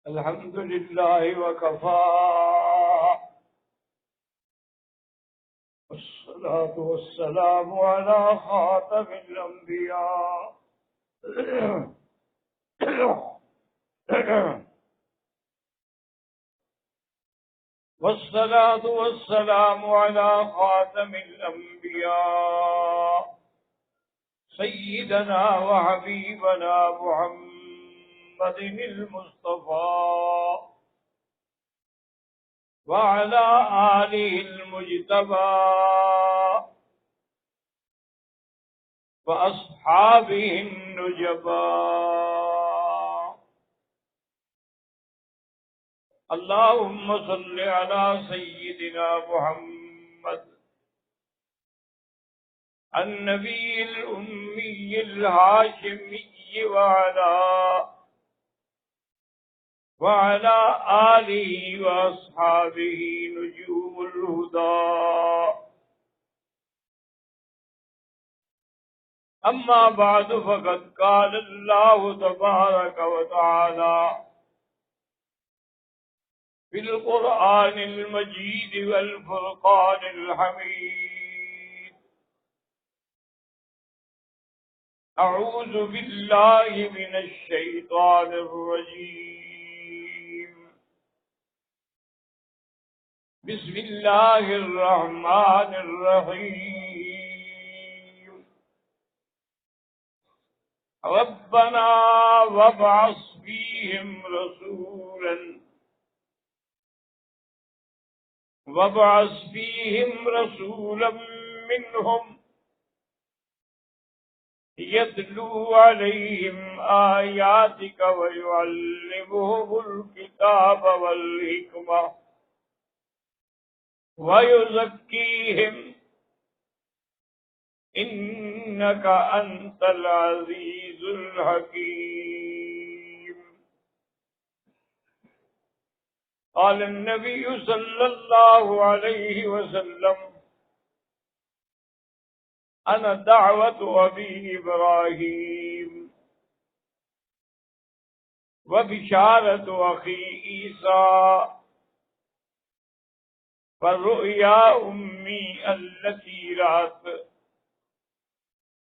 الحمد لله وكفى، والصلاة والسلام على خاتم الأنبياء والصلاة والسلام على خاتم الأنبياء سيدنا وحبيبنا محمد المصطفى وعلى آله المجتبى وأصحابه النجبى. اللهم صل على سيدنا محمد النبي الأمي الهاشمي وعلى آله وأصحابه نجوم الهدى. أما بعد، فقد قال الله تبارك وتعالى في القرآن المجيد والفرقان الحميد: أعوذ بالله من الشيطان الرجيم. بسم الله الرحمن الرحيم. ربنا وابعث فيهم رسولا منهم يتلو عليهم آياتك ويعلمهم الكتاب والحكمة ويزكيهم إنك أنت العزيز الحكيم. قال النبي صلى الله عليه وسلم: أنا دعوة أبي إبراهيم وبشارة أخي عيسى والرؤيا أمي التي رأت،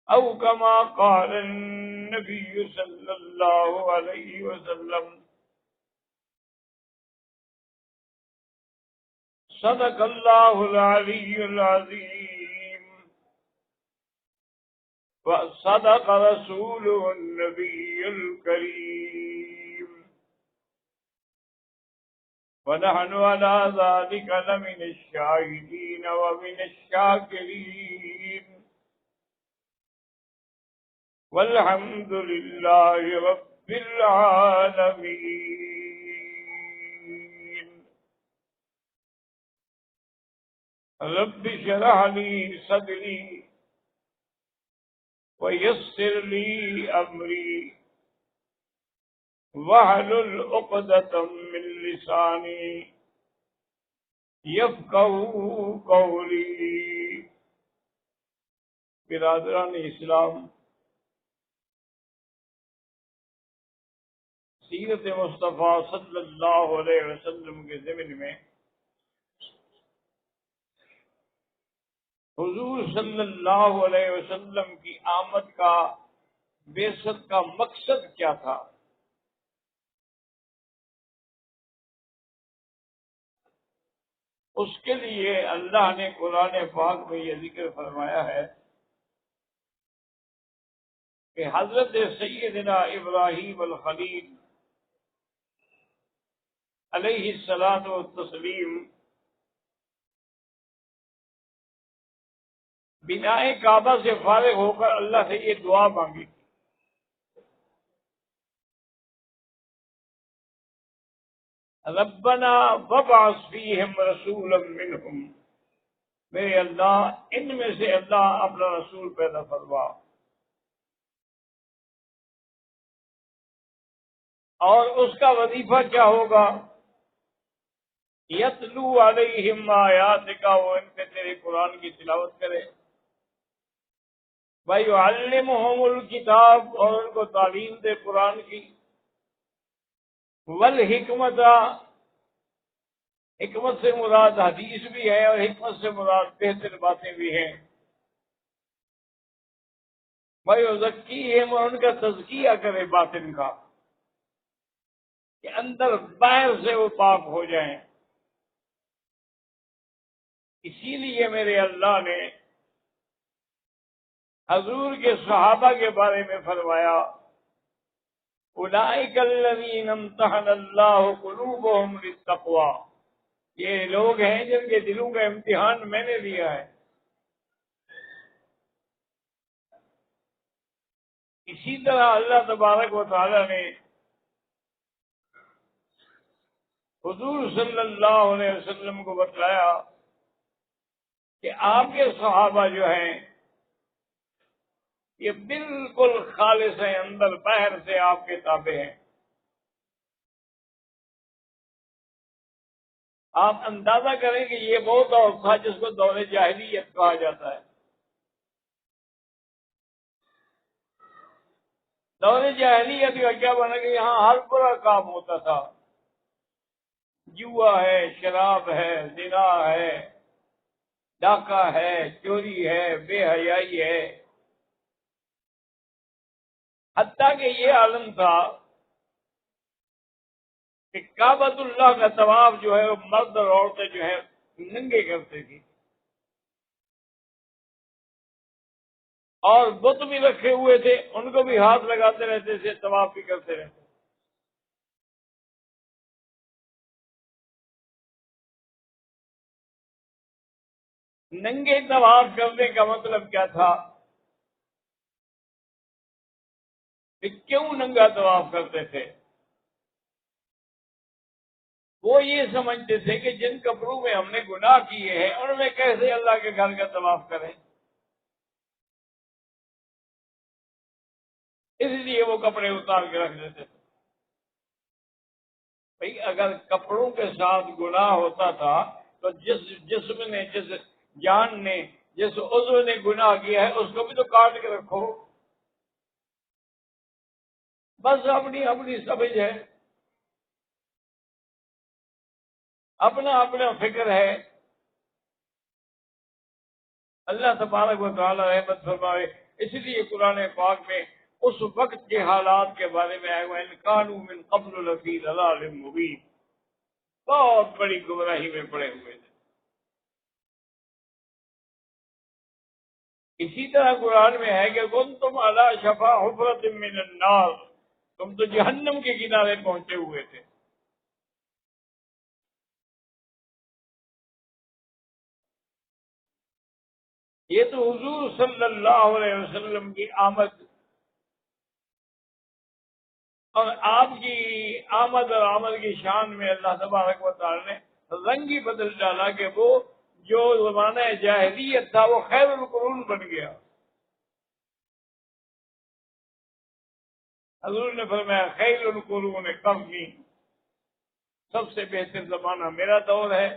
أو كما قال النبي صلى الله عليه وسلم. صدق الله العلي العظيم، وصدق رسوله النبي الكريم، ونحن على ذلك لمن الشاهدين ومن الشاكرين، والحمد لله رب العالمين. رب اشرح لي صدري ويسر لي أمري واحلل عقدة من لساني يفقهوا قولي. برادران اسلام، سیرت مصطفیٰ صلی اللہ علیہ وسلم کے ضمن میں حضور صلی اللہ علیہ وسلم کی آمد کا، بعثت کا مقصد کیا تھا؟ اس کے لیے اللہ نے قرآن پاک میں یہ ذکر فرمایا ہے کہ حضرت سیدنا ابراہیم الخلیل علیہ الصلاۃ والتسلیم بناء کعبہ سے فارغ ہو کر اللہ سے یہ دعا مانگی: ربنا وابعث فیہم رسولا منہم، میرے اللہ ان میں سے اللہ اپنا رسول پیدا فرما، اور اس کا وظیفہ کیا ہوگا؟ یتلو علیہم آیاتک، وہ ان پہ تیرے قرآن کی تلاوت کرے، وَيُعَلِّمُهُمُ الْكِتَابَ، اور ان کو تعلیم دے قرآن کی، والحکمت، حکمت سے مراد حدیث بھی ہے اور حکمت سے مراد بہتر باتیں بھی ہیں۔ بھائی وزکیہم، اور ان کا تزکیہ کرے باطن کا، کہ اندر باہر سے وہ پاک ہو جائیں۔ اسی لیے میرے اللہ نے حضور کے صحابہ کے بارے میں فرمایا اولئک الذین امتحن اللہ قلوبہم للتقوی، یہ لوگ ہیں جن کے دلوں کا امتحان میں نے لیا ہے۔ اسی طرح اللہ تبارک و تعالی نے حضور صلی اللہ علیہ وسلم کو بتلایا کہ آپ کے صحابہ جو ہیں یہ بالکل خالص ہیں، اندر باہر سے آپ کے تابع ہیں۔ آپ اندازہ کریں کہ یہ وہ دور تھا جس کو دور جاہلیت کہا جاتا ہے۔ دور جاہلیت کا کیا بنا کہ یہاں ہر برا کام ہوتا تھا، جوا ہے، شراب ہے، زنا ہے، ڈاکہ ہے، چوری ہے، بے حیائی ہے، حتیٰ کہ یہ عالم تھا کہ کعبۃ اللہ کا طواف جو ہے وہ مرد اور عورتیں جو ہے ننگے کرتے تھی، اور بت بھی رکھے ہوئے تھے ان کو بھی ہاتھ لگاتے رہتے تھے، طواف بھی کرتے رہتے۔ ننگے طواف کرنے کا مطلب کیا تھا؟ کہ کیوں ننگا طواف کرتے تھے؟ وہ یہ سمجھتے تھے کہ جن کپڑوں میں ہم نے گناہ کیے ہیں ان میں کیسے اللہ کے گھر کا طواف کریں، اس لیے وہ کپڑے اتار کے رکھ دیتے تھے۔ بھئی اگر کپڑوں کے ساتھ گناہ ہوتا تھا تو جس جسم نے، جس جان نے، جس عضو نے گناہ کیا ہے اس کو بھی تو کاٹ کے رکھو۔ بس اپنی اپنی سمجھ ہے، اپنا اپنا فکر ہے۔ اللہ تبارک و تعالی رحمت فرمائے۔ اس لیے قرآن پاک میں اس وقت کے حالات کے بارے میں آئے ہوئے ہیں، کانوا من قبل لفی ضلال مبین، بہت بڑی گمراہی میں پڑے ہوئے تھے۔ اسی طرح قرآن میں ہے کہ کنتم علی شفا حفرۃ من النار، تم تو جہنم کے کنارے پہنچے ہوئے تھے۔ یہ تو حضور صلی اللہ علیہ وسلم کی آمد اور آپ کی آمد اور آمد کی شان میں اللہ تبارک و تعالی نے رنگ ہی بدل ڈالا کہ وہ جو زمانہ جاہلیت تھا وہ خیر القرون بن گیا۔ حضور نے فرمایا خیر القرون قرنی، سب سے بہتر زمانہ میرا دور ہے،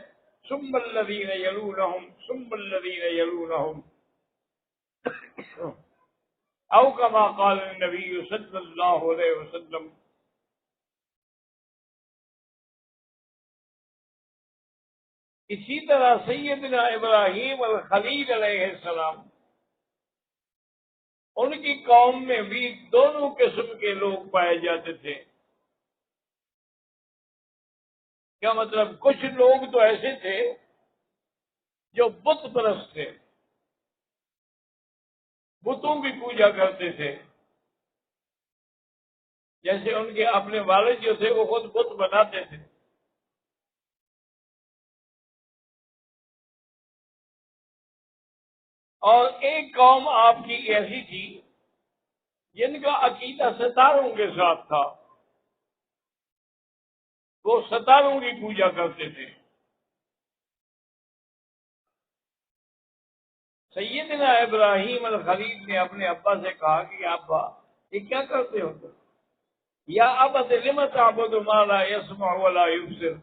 ثم الذین یلونہم ثم الذین یلونہم، او کما قال النبی صلی اللہ علیہ وسلم۔ اسی طرح سیدنا ابراہیم الخلیل علیہ السلام، ان کی قوم میں بھی دونوں قسم کے لوگ پائے جاتے تھے۔ کیا مطلب؟ کچھ لوگ تو ایسے تھے جو بت پرست تھے، بتوں کی پوجا کرتے تھے، جیسے ان کے اپنے والد جو تھے وہ خود بت بناتے تھے۔ اور ایک قوم آپ کی ایسی تھی جن کا عقیدہ ستاروں کے ساتھ تھا، وہ ستاروں کی پوجا کرتے تھے۔ سیدنا ابراہیم الخلیل نے اپنے ابا سے کہا کہ ابا یہ کیا کرتے ہو تم؟ یا ابت لم تعبد ما لا يسمع ولا يبصر،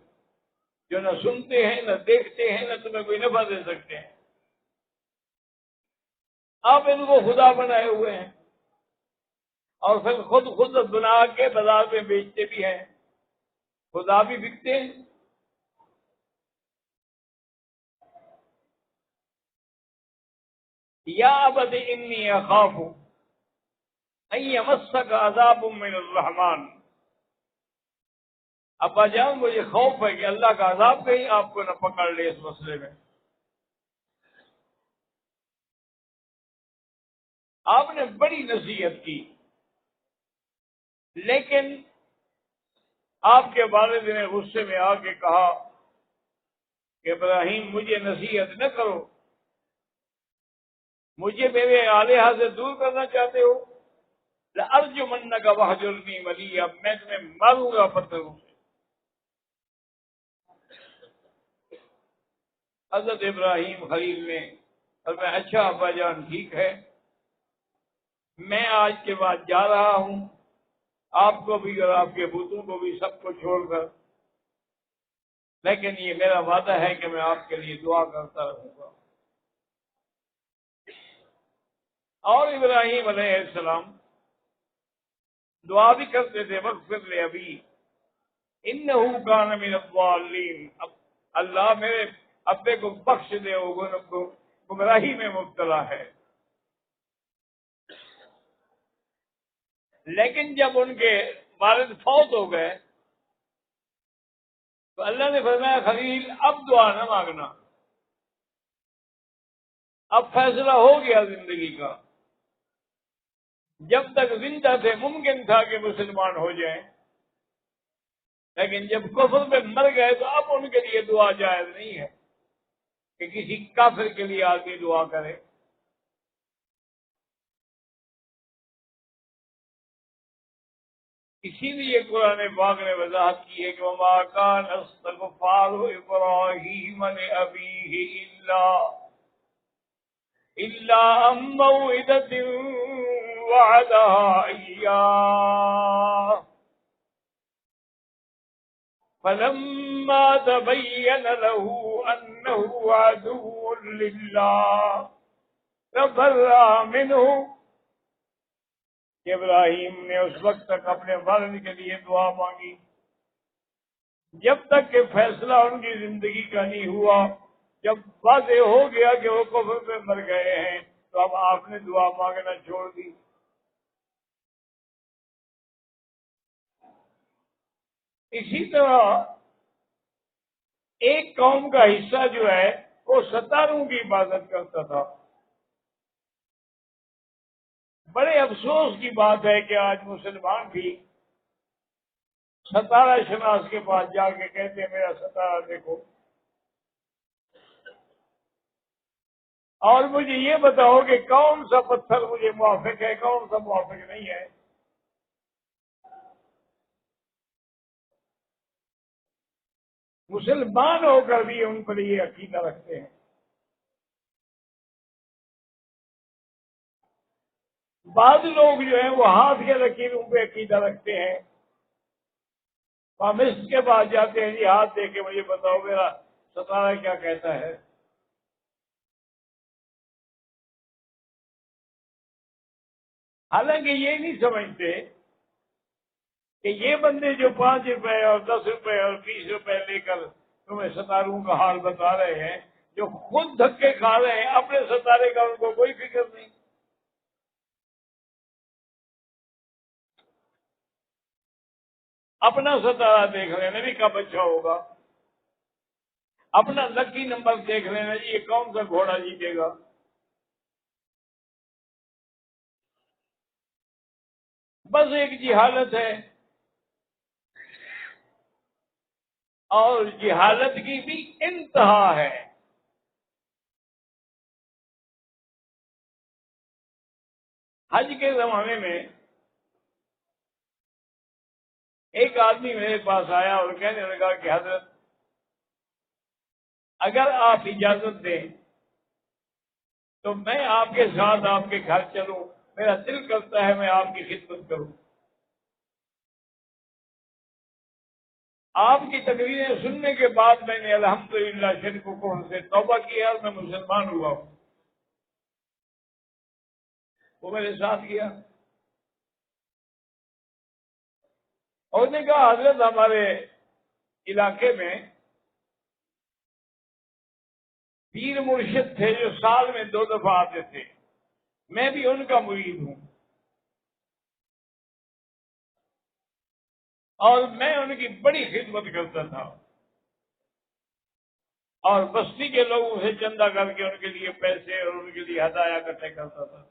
جو نہ سنتے ہیں نہ دیکھتے ہیں نہ تمہیں کوئی نفع دے سکتے ہیں، آپ ان کو خدا بنائے ہوئے ہیں اور پھر خود بنا کے بازار میں بیچتے بھی ہیں۔ خدا بھی بکتے ہیں. یا ابت انی اخاف ان یمسک عذاب من الرحمن. ابا جان مجھے خوف ہے کہ اللہ کا عذاب کہیں آپ کو نہ پکڑ لے اس مسئلے میں. آپ نے بڑی نصیحت کی، لیکن آپ کے والد نے غصے میں آ کے کہا کہ ابراہیم مجھے نصیحت نہ کرو، مجھے میرے آلیہ سے دور کرنا چاہتے ہو. لأرجمنک وہجرنی ملیہ، اب میں تمہیں ماروں گا پتھروں سے. حضرت ابراہیم خلیل نے فرمایا اچھا ابا جان ٹھیک ہے، میں آج کے بعد جا رہا ہوں، آپ کو بھی اور آپ کے بتوں کو بھی سب کو چھوڑ کر، لیکن یہ میرا وعدہ ہے کہ میں آپ کے لیے دعا کرتا رہوں گا. اور ابراہیم علیہ السلام دعا بھی کرتے تھے وغفر لے ابی انہ کان من الضالین. اب اللہ میرے ابے کو بخش دے، وہ گمراہی میں مبتلا ہے. لیکن جب ان کے والد فوت ہو گئے تو اللہ نے فرمایا خلیل اب دعا نہ مانگنا، اب فیصلہ ہو گیا زندگی کا. جب تک زندہ تھے ممکن تھا کہ مسلمان ہو جائیں، لیکن جب کفر میں مر گئے تو اب ان کے لیے دعا جائز نہیں ہے کہ کسی کافر کے لیے آدمی دعا کرے. اسی لیے قرآن پاک نے وضاحت کی ہے کہ وما كان استغفار ابراہیم لأبیہ الا عن موعدۃ وعدها إياه فلما تبين له أنه عدو لله تبرأ منه. کہ ابراہیم نے اس وقت تک اپنے والد کے لیے دعا مانگی جب تک کہ فیصلہ ان کی زندگی کا نہیں ہوا. جب واضح ہو گیا کہ وہ کفر میں مر گئے ہیں تو اب آپ نے دعا مانگنا چھوڑ دی. اسی طرح ایک قوم کا حصہ جو ہے وہ ستاروں کی عبادت کرتا تھا. بڑے افسوس کی بات ہے کہ آج مسلمان بھی ستارہ شناس کے پاس جا کے کہتے ہیں میرا ستارہ دیکھو، اور مجھے یہ بتاؤ کہ کون سا پتھر مجھے موافق ہے کون سا موافق نہیں ہے. مسلمان ہو کر بھی ان پر یہ عقیدہ رکھتے ہیں. بعض لوگ جو ہیں وہ ہاتھ کے لکیروں پہ عقیدہ رکھتے ہیں. پامسٹ کے پاس جاتے ہیں جی ہاتھ دے کے مجھے بتاؤ میرا ستارہ کیا کہتا ہے. حالانکہ یہ نہیں سمجھتے کہ یہ بندے جو 5 روپے اور 10 روپے اور 20 روپے لے کر تمہیں ستاروں کا حال بتا رہے ہیں، جو خود دھکے کھا رہے ہیں اپنے ستارے کا ان کو کوئی فکر نہیں. اپنا ستارہ دیکھ لینا بھی کب اچھا ہوگا، اپنا لکی نمبر دیکھ لینا جی یہ کون سا گھوڑا جیتے گا. بس ایک جہالت ہے، اور جہالت کی بھی انتہا ہے. حج کے زمانے میں ایک آدمی میرے پاس آیا اور کہنے لگا کہ حضرت اگر آپ اجازت دیں تو میں آپ کے ساتھ آپ کے گھر چلوں، میرا دل کرتا ہے میں آپ کی خدمت کروں. آپ کی تقریریں سننے کے بعد میں نے الحمدللہ شرک و کفر سے توبہ کیا اور میں مسلمان ہوا ہوں. وہ میرے ساتھ گیا اور نے کہا حضرت ہمارے علاقے میں پیر مرشد تھے جو سال میں 2 دفعہ آتے تھے، میں بھی ان کا مرید ہوں، اور میں ان کی بڑی خدمت کرتا تھا، اور بستی کے لوگوں سے چندہ کر کے ان کے لیے پیسے اور ان کے لیے ہدایہ اکٹھے کرتا تھا۔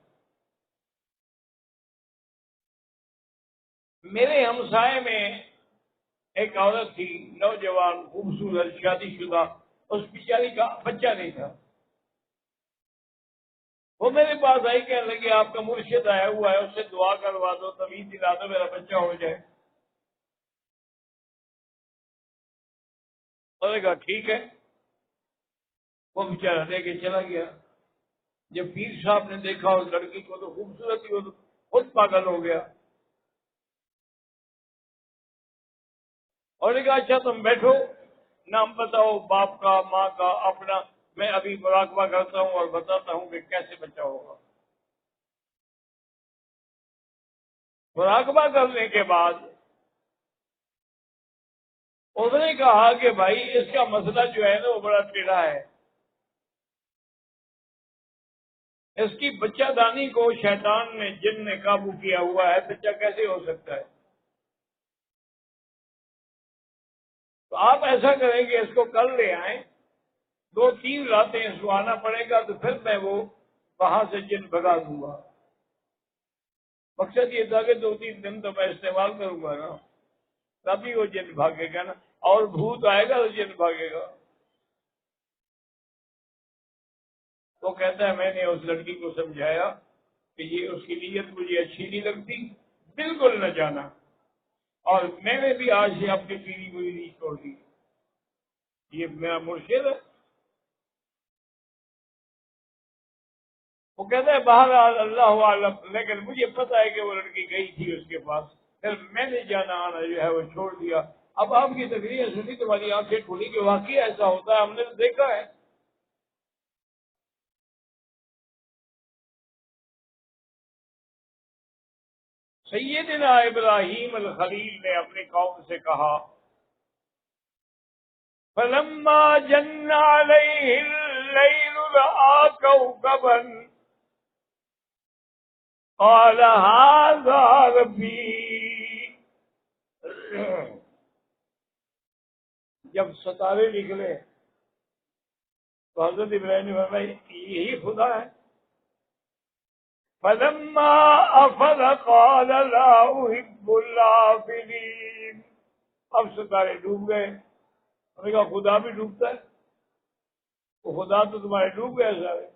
میرے ہمسائے میں ایک عورت تھی، نوجوان، خوبصورت، شادی شدہ، اس بیچاری کا بچہ نہیں تھا۔ وہ میرے پاس آئی، کہنے لگی آپ کا مرشد آیا ہوا ہے، اس سے دعا کروا دو، تبیز دلا دو، میرا بچہ ہو جائے۔ انہوں نے کہا ٹھیک ہے۔ وہ بیچارہ لے کے چلا گیا۔ جب پیر صاحب نے دیکھا اس لڑکی کو تو خوبصورت ہی، وہ تو خود پاگل ہو گیا، اور نے کہا اچھا تم بیٹھو، نام بتاؤ باپ کا، ماں کا، اپنا، میں ابھی مراقبہ کرتا ہوں اور بتاتا ہوں کہ کیسے بچہ ہوگا۔ مراقبہ کرنے کے بعد اس نے کہا کہ بھائی اس کا مسئلہ جو ہے نا وہ بڑا ٹیڑھا ہے، اس کی بچہ دانی کو شیطان نے، جن نے قابو کیا ہوا ہے، بچہ کیسے ہو سکتا ہے؟ تو آپ ایسا کریں کہ اس کو کل لے آئیں، 2-3 راتیں اس کو آنا پڑے گا، تو پھر میں وہ وہاں سے جن بھگا دوں گا۔ مقصد یہ تھا کہ 2-3 دن تو میں استعمال کروں گا نا، تبھی وہ جن بھاگے گا نا، اور بھوت آئے گا تو جن بھاگے گا۔ وہ کہتا ہے میں نے اس لڑکی کو سمجھایا کہ یہ اس کی نیت مجھے اچھی نہیں لگتی، بالکل نہ جانا، اور میں نے بھی آج سے اپنی پیری ہوئی نہیں چھوڑ دی، یہ میرا مرشد ہے۔ وہ کہتا ہے بہرحال اللہ عالم، لیکن مجھے پتا ہے کہ وہ لڑکی گئی تھی اس کے پاس، پھر میں نے جانا آنا جو ہے وہ چھوڑ دیا۔ اب آپ کی تقریر سنی تمہاری آنکھیں کھلی کہ واقعی ایسا ہوتا ہے، ہم نے تو دیکھا ہے۔ سیدنا ابراہیم الخلیل نے اپنی قوم سے کہا فَلَمَّا جَنَّ عَلَيْهِ اللَّيْلُ رَأَىٰ كَوْكَبًا قَالَ هَٰذَا رَبِّي۔ جب ستارے نکلے تو حضرت ابراہیم نے فرمایا یہی خدا ہے۔ فَلَمَّا أَفَلَ قَالَ لَا أُحِبُّ الْآفِلِينَ۔ اب ستارے ڈوب گئے، انہوں نے کہا خدا بھی ڈوبتا ہے؟ وہ خدا تو تمہارے ڈوب گئے سارے،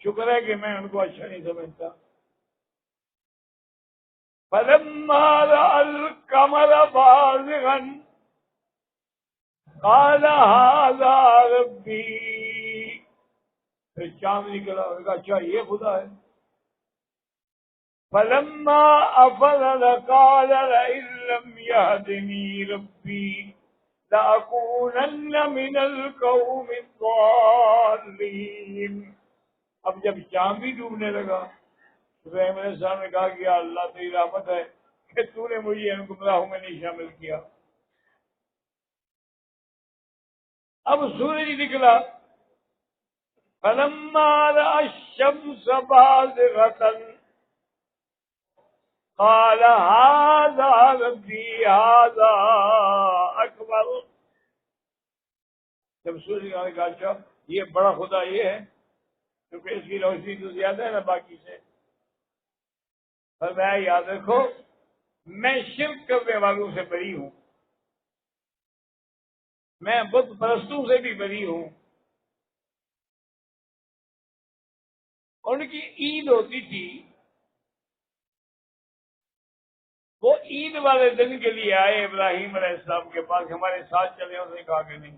شکر ہے کہ میں ان کو اچھا نہیں سمجھتا۔ فَلَمَّا رَأَى الْقَمَرَ بَازِغًا قَالَ هَٰذَا رَبِّي۔ پھر چاند نکلا، انہوں نے کہا اچھا یہ خدا ہے۔ فَلَمَّا أَفَلَ قَالَ لَئِن لَّمْ يَهْدِنِي رَبِّي لَأَكُونَنَّ مِنَ الْقَوْمِ الضَّالِّينَ۔ اب جب چاند بھی ڈوبنے لگا، ابراہیم علیہ السلام نے کہا کہ یا اللہ تیری رحمت ہے کہ تو نے مجھے ان گمراہوں میں نہیں شامل کیا۔ اب سورج نکلا، فَلَمَّا رَأَى الشَّمْسَ بَازِغَةً قَالَ هَٰذَا رَبِّي هَٰذَا أَكْبَرُ۔ جب سورج نے کہا اچھا یہ بڑا خدا یہ ہے، کیونکہ اس کی روشنی تو زیادہ ہے نا باقی سے۔ فرمایا یاد رکھو میں شرک کرنے والوں سے بری ہوں، میں بت پرستوں سے بھی بری ہوں۔ ان کی عید ہوتی تھی، وہ عید والے دن کے لیے آئے ابراہیم علیہ السلام کے پاس، ہمارے ساتھ چلے، اس نے کہا کہ نہیں۔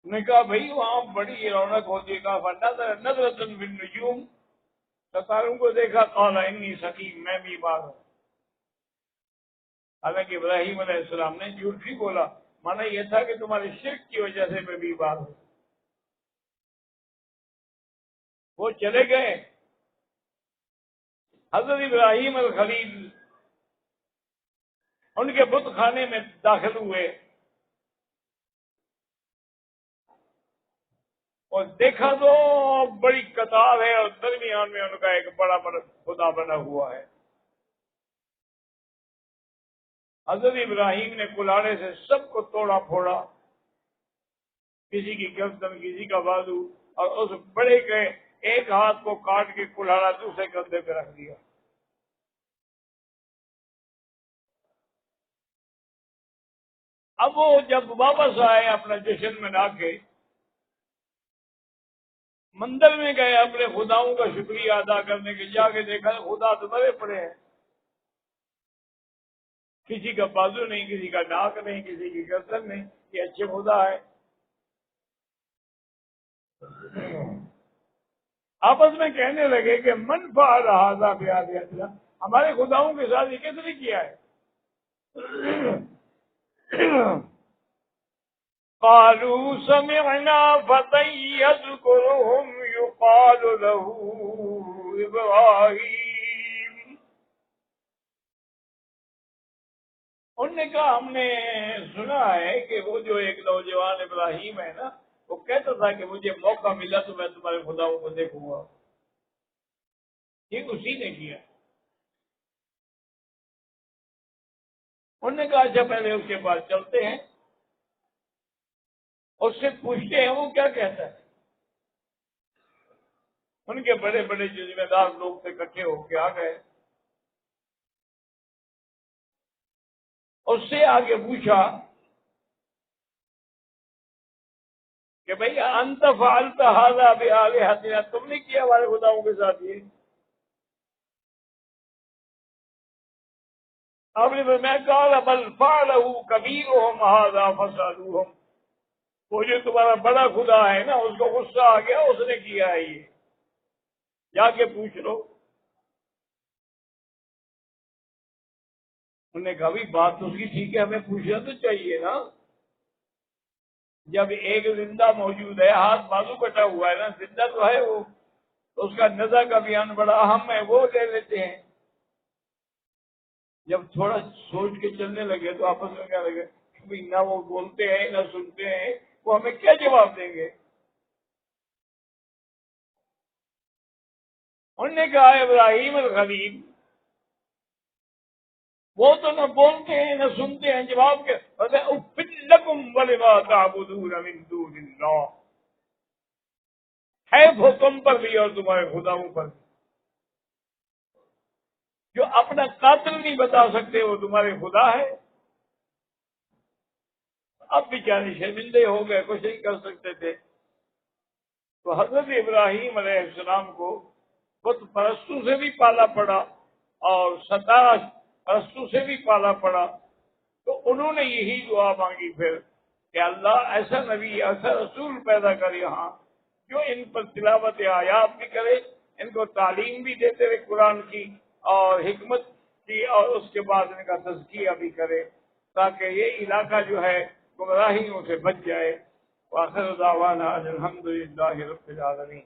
انہوں نے کہا بھائی وہاں بڑی رونق ہوتی ہے، کہا فَنَظَرَ نَظْرَةً فِي النُّجُومِ، ستاروں کو دیکھا، قَالَ إِنِّي سَقِيمٌ، میں بیمار ہوں۔ حالانکہ ابراہیم علیہ السلام نے جھوٹ نہیں بولا، مانا یہ تھا کہ تمہارے شرک کی وجہ سے میں بیمار ہوں۔ وہ چلے گئے، حضرت ابراہیم الخلیل ان کے بت خانے میں داخل ہوئے اور دیکھا تو بڑی قطار ہے اور درمیان میں ان کا ایک بڑا بڑا خدا بنا ہوا ہے۔ حضرت ابراہیم نے کلاڑے سے سب کو توڑا پھوڑا، کسی کی گردن، کسی کا بازو، اور اس بڑے کے ایک ہاتھ کو کاٹ کے کلاڑا دوسرے کندھے پہ رکھ دیا۔ اب وہ جب واپس آئے اپنا جشن منا کے، مندر میں گئے اپنے خداؤں کا شکریہ ادا کرنے کے، جا کے دیکھا خدا تو مرے پڑے ہیں، کسی کا بازو نہیں، کسی کا ناک نہیں، کسی کی گردن نہیں، یہ اچھے خدا ہے۔ آپس میں کہنے لگے کہ من فعل ھذا بآلہتنا، ہمارے خداؤں کے ساتھ یہ کس نے کیا ہے؟ قالوا سمعنا فتى يذكرهم يقال له ابراہیم، انہوں نے کہا ہم نے سنا ہے کہ وہ جو ایک نوجوان ابراہیم ہے نا، وہ کہتا تھا کہ مجھے موقع ملا تو میں تمہارے خداؤں کو دیکھوں گا، یہ اسی نے کیا۔ انہوں نے کہا اچھا پہلے اس کے پاس چلتے ہیں، اس سے پوچھتے ہیں وہ کیا کہتا ہے۔ ان کے بڑے بڑے جو ذمہ دار لوگ سے اکٹھے ہو کے آ گئے، اس سے آگے پوچھا کہ بھئی انت فعلت ھذا بآلہتنا، تم نے کیا ہمارے خداؤں کے ساتھ یہ؟ آپ نے فرمایا قال بل فعلہ کبیرہم ھذا فاسألوہم، وہ جو تمہارا بڑا خدا ہے نا، اس کو غصہ آ گیا، اس نے کیا ہے یہ، جا کے پوچھ لو۔ انہوں نے کہا بھی بات تو اس کی ٹھیک ہے، ہمیں پوچھنا تو چاہیے نا، جب ایک زندہ موجود ہے، ہاتھ بازو کٹا ہوا ہے نا، زندہ تو ہے وہ، تو اس کا نزا کا بیان بڑا اہم ہے، وہ لے لیتے ہیں۔ جب تھوڑا سوچ کے چلنے لگے تو آپس میں کہنے لگے کہ نہ وہ بولتے ہیں نہ سنتے ہیں، وہ ہمیں کیا جواب دیں گے؟ انہوں نے کہا ابراہیم الخلیل، وہ تو نہ بولتے ہیں نہ سنتے ہیں، جواب کیا؟ اُفٍّ لَكُمْ وَلِمَا تَعْبُدُونَ مِن دُونِ اللَّهِ، حیف ہو تم پر بھی اور تمہارے خداؤں پر بھی، جو اپنا قاتل نہیں بتا سکتے وہ تمہارے خدا ہے۔ اب بیچارے شرمندے ہو گئے، کچھ نہیں کر سکتے تھے۔ تو حضرت ابراہیم علیہ السلام کو بت پرستوں سے بھی پالا پڑا اور ستارہ پرستوں سے بھی پالا پڑا، تو انہوں نے یہی دعا مانگی پھر کہ اللہ ایسا نبی، ایسا رسول پیدا کر یہاں جو ان پر تلاوت آیات بھی کرے، ان کو تعلیم بھی دیتے ہوئے قرآن کی اور حکمت کی، اور اس کے بعد ان کا تزکیہ بھی کرے، تاکہ یہ علاقہ جو ہے گمراہیوں سے بچ جائے۔ وآخر دعوانا الحمد للہ رب العالمین۔